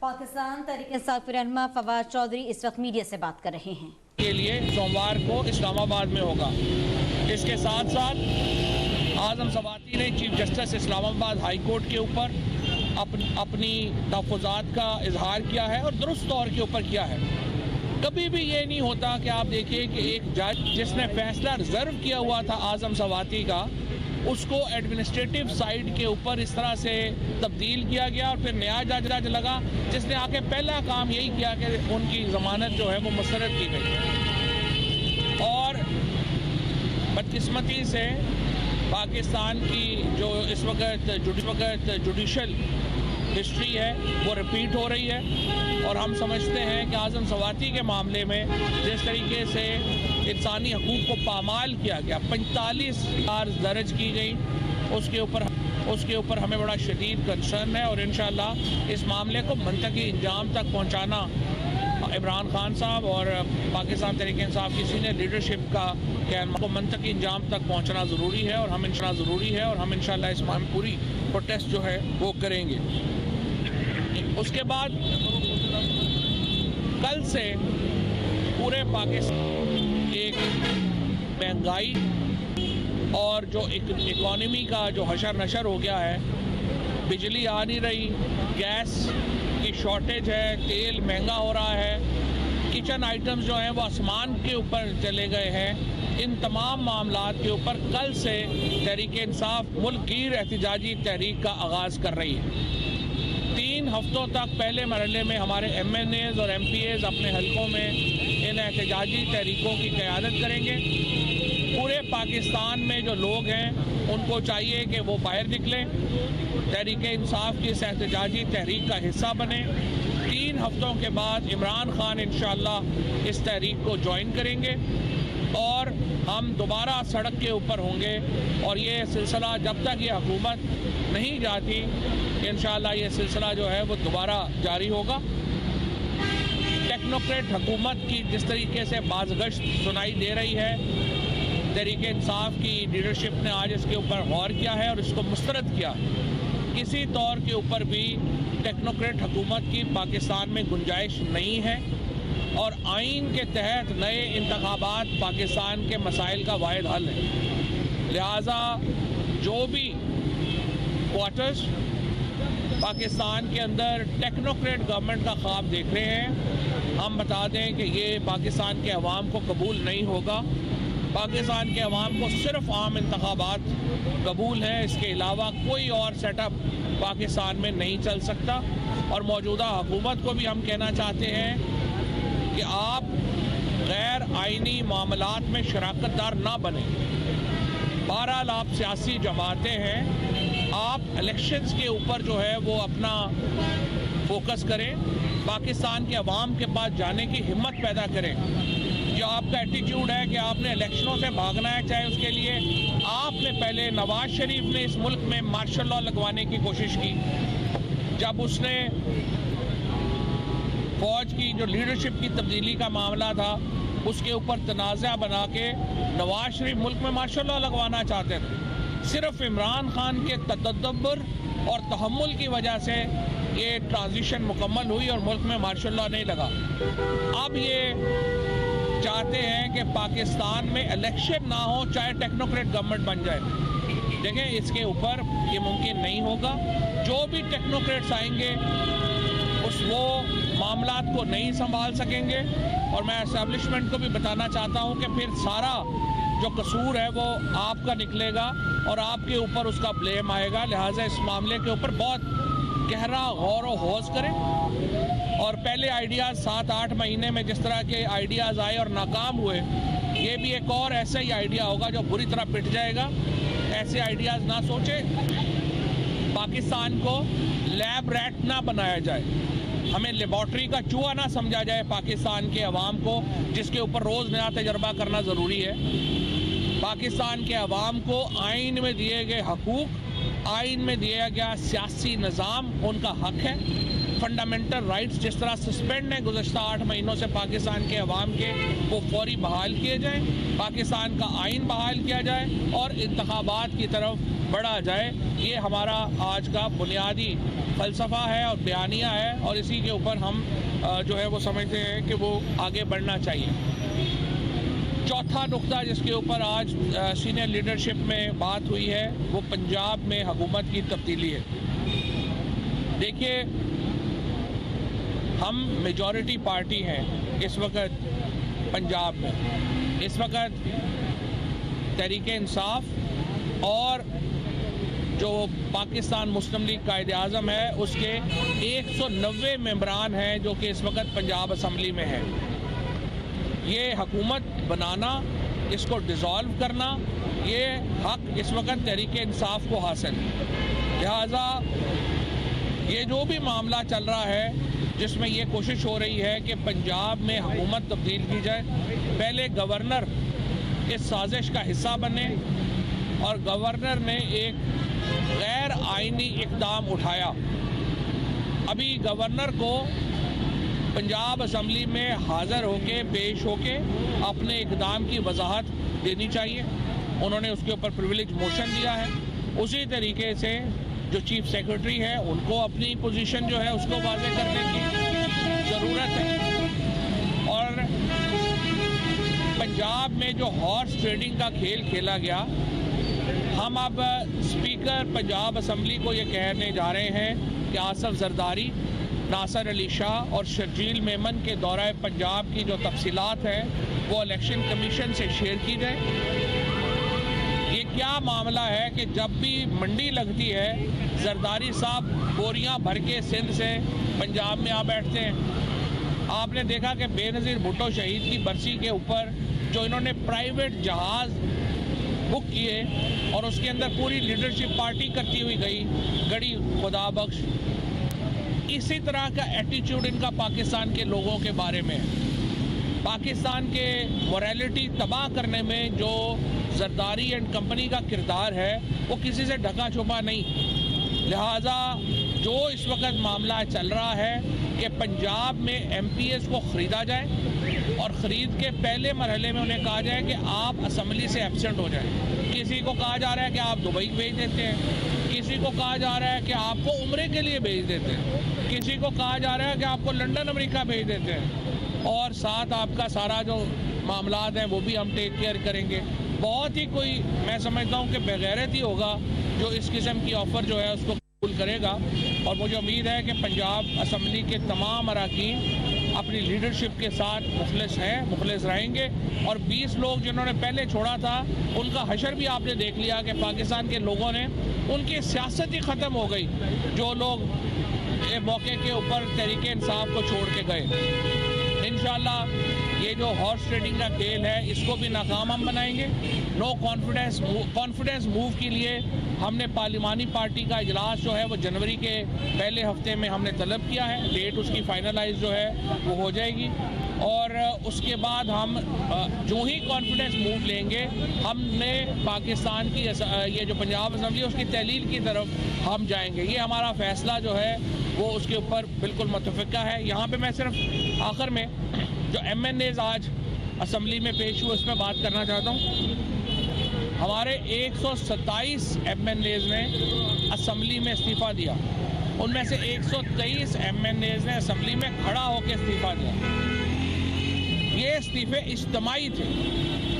पाकिस्तान तहरीक-ए-इंसाफ रहनुमा फवाद चौधरी इस वक्त मीडिया से बात कर रहे हैं। के लिए सोमवार को इस्लामाबाद में होगा। इसके साथ साथ आज़म सवाती ने chief justice Islamabad high court के ऊपर अपनी तहफ़्फ़ुज़ात का इजहार किया है और दुरुस्त तौर के ऊपर किया है। कभी भी ये नहीं होता कि आप देखिए कि एक जज जिसने फैसला रिजर्व किया हुआ था आज़म सवाती का, उसको एडमिनिस्ट्रेटिव साइड के ऊपर इस तरह से तब्दील किया गया और फिर नया जज लगा जिसने आके पहला काम यही किया कि उनकी ज़मानत जो है वो मुस्तरद की गई। और बदकिस्मती से पाकिस्तान की जो इस वक्त जुडिशल हिस्ट्री है वो रिपीट हो रही है और हम समझते हैं कि आज़म सवाती के मामले में जिस तरीके से इंसानी हकूक़ को पामाल किया गया, 45 चार्ज दर्ज की गई, उसके ऊपर हमें बड़ा शदीद कंसर्न है और इंशाअल्लाह इस मामले को मंतकी इंजाम तक पहुँचाना इमरान खान साहब और पाकिस्तान तहरीक-ए-इंसाफ की सीनियर लीडरशिप का कहना को मंतकी इंजाम तक पहुँचना ज़रूरी है और हम इंशाअल्लाह इस मामले पूरी प्रोटेस्ट जो है वो करेंगे। उसके बाद कल से पूरे पाकिस्तान एक महंगाई और जो इकॉनमी का जो हशर नशर हो गया है, बिजली आ नहीं रही, गैस की शॉर्टेज है, तेल महंगा हो रहा है, किचन आइटम्स जो हैं वो आसमान के ऊपर चले गए हैं। इन तमाम मामलात के ऊपर कल से तहरीक-ए-इंसाफ मुल्क गिर एहतजाजी तहरीक का आगाज़ कर रही है। 3 हफ्तों तक पहले मरहले में हमारे MNAs और MPAs अपने हलकों में इन एहतजाजी तहरीकों की क़यादत करेंगे। पूरे पाकिस्तान में जो लोग हैं उनको चाहिए कि वो बाहर निकलें, तहरीक-ए-इंसाफ की इस एहतजाजी तहरीक का हिस्सा बने। 3 हफ्तों के बाद इमरान खान इंशाअल्लाह इस तहरीक को ज्वाइन करेंगे और हम दोबारा सड़क के ऊपर होंगे और ये सिलसिला जब तक ये हुकूमत नहीं जाती इंशाअल्लाह ये सिलसिला जो है वो दोबारा जारी होगा। टेक्नोक्रेट हुकूमत की जिस तरीके से बाज़गश्त सुनाई दे रही है, तहरीक-ए-इंसाफ की लीडरशिप ने आज इसके ऊपर गौर किया है और इसको मुस्तरद किया। किसी तौर के ऊपर भी टेक्नोक्रेट हुकूमत की पाकिस्तान में गुंजाइश नहीं है और आइन के तहत नए इंतखाबात पाकिस्तान के मसाइल का वाहिद हल है। लिहाजा जो भी क्वार्टर्स पाकिस्तान के अंदर टेक्नोक्रेट गवर्नमेंट का ख्वाब देख रहे हैं, हम बता दें कि ये पाकिस्तान के अवाम को कबूल नहीं होगा। पाकिस्तान के अवाम को सिर्फ आम इंतखाबात कबूल है, इसके अलावा कोई और सेटअप पाकिस्तान में नहीं चल सकता। और मौजूदा हुकूमत को भी हम कहना चाहते हैं कि आप गैर आइनी मामलात में शराकतदार ना बने। बहरहाल आप सियासी जमातें हैं, आप इलेक्शंस के ऊपर जो है वो अपना फोकस करें, पाकिस्तान के अवाम के पास जाने की हिम्मत पैदा करें। जो आपका एटीट्यूड है कि आपने इलेक्शनों से भागना है, चाहे उसके लिए आपने पहले नवाज शरीफ ने इस मुल्क में मार्शल लॉ लगवाने की कोशिश की, जब उसने फौज की जो लीडरशिप की तब्दीली का मामला था उसके ऊपर तनाज़ा बना के नवाज शरीफ मुल्क में मार्शल लॉ लगवाना चाहते थे। सिर्फ इमरान खान के तदब्बर और तहम्मुल की वजह से ये ट्रांजिशन मुकम्मल हुई और मुल्क में मार्शल लॉ नहीं लगा। अब ये चाहते हैं कि पाकिस्तान में इलेक्शन ना हो, चाहे टेक्नोक्रेट गवर्नमेंट बन जाए। देखें, इसके ऊपर ये मुमकिन नहीं होगा। जो भी टेक्नोक्रेट्स आएंगे वो मामलात को नहीं संभाल सकेंगे और मैं एस्टेब्लिशमेंट को भी बताना चाहता हूं कि फिर सारा जो कसूर है वो आपका निकलेगा और आपके ऊपर उसका ब्लेम आएगा। लिहाजा इस मामले के ऊपर बहुत गहरा गौर व हौज करें और पहले आइडियाज़ 7-8 महीने में जिस तरह के आइडियाज़ आए और नाकाम हुए, ये भी एक और ऐसा ही आइडिया होगा जो बुरी तरह पिट जाएगा। ऐसे आइडियाज़ ना सोचें। पाकिस्तान को लैब रैट ना बनाया जाए, हमें लेबॉर्ट्री का चूहा ना समझा जाए पाकिस्तान के अवाम को, जिसके ऊपर रोज़ नया तजर्बा करना ज़रूरी है। पाकिस्तान के अवाम को आइन में दिए गए हकूक़, आइन में दिया गया सियासी निज़ाम उनका हक है। फंडामेंटल राइट्स जिस तरह सस्पेंड है गुज़श्ता 8 महीनों से पाकिस्तान के अवाम के, वो फौरी बहाल किए जाएँ, पाकिस्तान का आइन बहाल किया जाए और इंतखाबात की तरफ बढ़ा जाए। ये हमारा आज का बुनियादी फ़लसफ़ा है और बयानिया है और इसी के ऊपर हम जो है वो समझते हैं कि वो आगे बढ़ना चाहिए। चौथा नुक्ता जिसके ऊपर आज सीनियर लीडरशिप में बात हुई है वो पंजाब में हुकूमत की तब्दीली है। देखिए, हम मेजॉरिटी पार्टी हैं इस वक्त पंजाब में। इस वक्त तहरीक इंसाफ और जो पाकिस्तान मुस्लिम लीग कायदे आज़म है उसके 190 मेंबरान हैं जो कि इस वक्त पंजाब असम्बली में है। ये हुकूमत बनाना, इसको डिज़ोल्व करना, ये हक इस वक्त तहरीक इंसाफ को हासिल है। लिहाजा ये जो भी मामला चल रहा है जिसमें ये कोशिश हो रही है कि पंजाब में हुकूमत तब्दील की जाए, पहले गवर्नर इस साजिश का हिस्सा बने और गवर्नर ने एक गैर आइनी इक़दाम उठाया। अभी गवर्नर को पंजाब असम्बली में हाज़िर होके पेश होके अपने इक़दाम की वजाहत देनी चाहिए। उन्होंने उसके ऊपर प्रिविलेज मोशन दिया है। उसी तरीके से जो चीफ सेक्रेटरी है उनको अपनी पोजीशन जो है उसको वाज़ेह करने की ज़रूरत है। और पंजाब में जो हॉर्स ट्रेडिंग का खेल खेला गया, हम अब स्पीकर पंजाब असम्बली को ये कहने जा रहे हैं कि आसफ जरदारी, नासिर अली शाह और शर्जील मेमन के दौरा पंजाब की जो तफसीलात है वो इलेक्शन कमीशन से शेयर की जाए। ये क्या मामला है कि जब भी मंडी लगती है जरदारी साहब बोरियां भर के सिंध से पंजाब में आ बैठते हैं। आपने देखा कि बेनज़ीर भुट्टो शहीद की बरसी के ऊपर जो इन्होंने प्राइवेट जहाज़ बुक किए और उसके अंदर पूरी लीडरशिप पार्टी करती हुई गई, गड़ी खुदा बख्श। इसी तरह का एटीट्यूड इनका पाकिस्तान के लोगों के बारे में है। पाकिस्तान के मोरालिटी तबाह करने में जो जरदारी एंड कंपनी का किरदार है वो किसी से ढका छुपा नहीं। लिहाजा जो इस वक्त मामला चल रहा है कि पंजाब में MPs को ख़रीदा जाए और ख़रीद के पहले मरहले में उन्हें कहा जाए कि आप असम्बली से एब्सेंट हो जाए। किसी को कहा जा रहा है कि आप दुबई भेज देते हैं, किसी को कहा जा रहा है कि आपको उम्रे के लिए भेज देते हैं, किसी को कहा जा रहा है कि आपको लंदन अमेरिका भेज देते हैं और साथ आपका सारा जो मामलात हैं वो भी हम टेक केयर करेंगे। बहुत ही कोई मैं समझता हूँ कि बेगैरत ही होगा जो इस किस्म की ऑफ़र जो है उसको कबूल करेगा। और मुझे उम्मीद है कि पंजाब असम्बली के तमाम अरकान अपनी लीडरशिप के साथ मुखलिस हैं, मुखलिस रहेंगे। और 20 लोग जिन्होंने पहले छोड़ा था उनका हशर भी आपने देख लिया कि पाकिस्तान के लोगों ने, उनकी सियासत ही ख़त्म हो गई। जो लोग मौके के ऊपर तहरीक इंसाफ को छोड़ के गए, इंशाअल्लाह ये जो हॉर्स ट्रेडिंग का खेल है इसको भी नाकाम हम बनाएंगे। नो कॉन्फिडेंस मूव के लिए हमने पार्लिमानी पार्टी का इजलास जो है वो जनवरी के पहले हफ्ते में हमने तलब किया है। डेट उसकी फाइनलाइज जो है वो हो जाएगी और उसके बाद हम जो ही कॉन्फिडेंस मूव लेंगे हमने पाकिस्तान की ये जो पंजाब असम्बली है उसकी तहलील की तरफ हम जाएंगे। ये हमारा फ़ैसला जो है वो उसके ऊपर बिल्कुल मुतफ़िक़ा है। यहाँ पे मैं सिर्फ आखिर में जो MNAs आज असम्बली में पेश हुए उस पर बात करना चाहता हूँ। हमारे 127 MNAs ने असम्बली में इस्तीफ़ा दिया, उनमें से 123 MNAs ने असम्बली में खड़ा होकर इस्तीफ़ा दिया। ये इस्तीफ़े इज्तिमाई थे।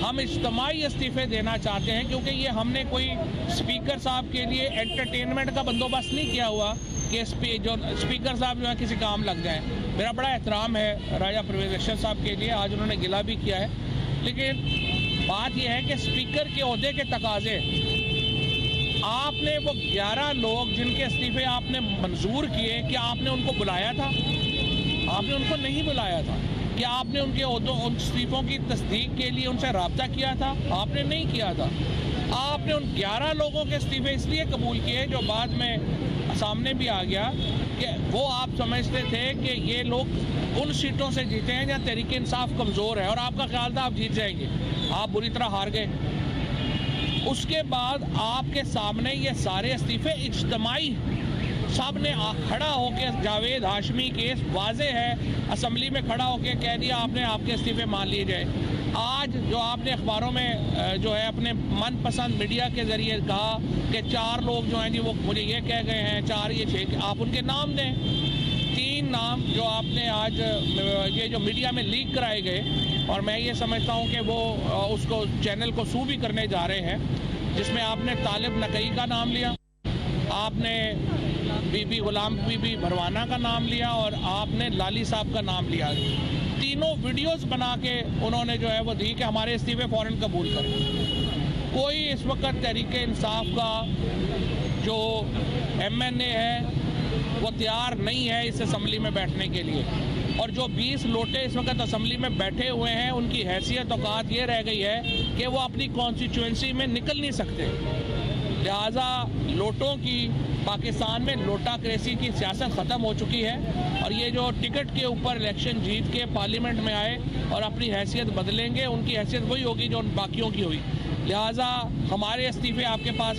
हम इज्तिमाई इस्तीफ़े देना चाहते हैं क्योंकि ये हमने कोई स्पीकर साहब के लिए एंटरटेनमेंट का बंदोबस्त नहीं किया हुआ कि जो स्पीकर साहब जो है किसी काम लग जाएं। मेरा बड़ा एहतराम है राजा परवेज़ अख्तर साहब के लिए, आज उन्होंने गिला भी किया है, लेकिन बात यह है कि स्पीकर के ओहदे के तकाजे आपने वो 11 लोग जिनके इस्तीफ़े आपने मंजूर किए, क्या आपने उनको बुलाया था? आपने उनको नहीं बुलाया था। क्या आपने उनके उन इस्तीफ़ों की तस्दीक के लिए उनसे रब्ता किया था? आपने नहीं किया था। आपने उन 11 लोगों के इस्तीफ़े इसलिए कबूल किए जो बाद में सामने भी आ गया कि वो आप समझते थे कि ये लोग उन सीटों से जीते हैं जहाँ तहरीक इंसाफ कमज़ोर है और आपका ख्याल था आप जीत जाएंगे। आप बुरी तरह हार गए। उसके बाद आपके सामने ये सारे इस्तीफ़े इज्तिमाई सब ने खड़ा होकर, जावेद हाशमी केस वाज़े है, असम्बली में खड़ा होकर कह दिया आपने आपके इस्तीफ़े मान लिए जाए। आज जो आपने अखबारों में जो है अपने मनपसंद मीडिया के ज़रिए कहा कि 4 लोग जो हैं जी वो मुझे ये कह गए हैं, 4 ये 6, आप उनके नाम दें। 3 नाम जो आपने आज ये जो मीडिया में लीक कराए गए, और मैं ये समझता हूँ कि वो उसको चैनल को सू भी करने जा रहे हैं, जिसमें आपने तालिब नकई का नाम लिया, आपने बीबी गुलाम बीबी भरवाना का नाम लिया और आपने लाली साहब का नाम लिया। तीनों वीडियोस बना के उन्होंने जो है वो दी कि हमारे इस्तीफे फौरन कबूल करें। कोई इस वक्त तहरीक इंसाफ का जो MNA है वो तैयार नहीं है इस असम्बली में बैठने के लिए, और जो 20 लोटे इस वक्त असम्बली में बैठे हुए हैं उनकी हैसियत औकात ये रह गई है कि वो अपनी कॉन्स्टिट्यूंसी में निकल नहीं सकते। लिहाजा लोटों की पाकिस्तान में लोटाक्रेसी की सियासत ख़त्म हो चुकी है, और ये जो टिकट के ऊपर इलेक्शन जीत के पार्लियामेंट में आए और अपनी हैसियत बदलेंगे, उनकी हैसियत वही होगी जो उन बाकियों की हुई। लिहाजा हमारे इस्तीफे आपके पास